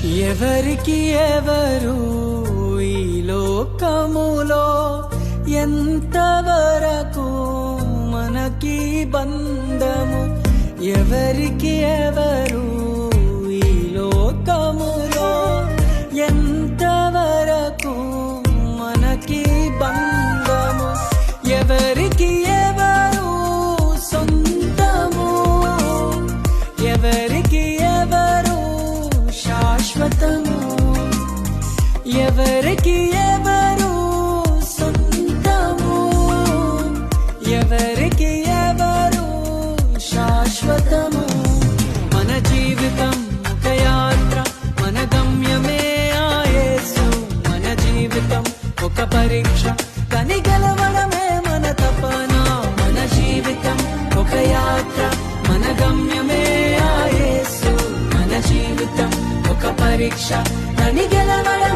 ఎవరికి ఎవరు ఈ లోకములో ఎంతవరకు మనకి బంధము? ఎవరికి ఎవరు ఈ లోకములో ఎంతవరకు మనకి బంధము? ఎవరికి ఎవరు సొంతము? ఎవరికి ఎవరు శాశ్వతము? ఎవరికి ఎవరు సొంతము? ఎవరికి ఎవరు శాశ్వతము? మన జీవితం ఒక యాత్ర, మన గమ్యమే ఆ యేసు. మన జీవితం ఒక పరీక్ష, కని గెలవడమే మన తపన. మన జీవితం ఒక యాత్ర, మన గమ్యమే ఆ యేసు. మన జీవితం ఒక పరీక్ష, కని గెలవడమే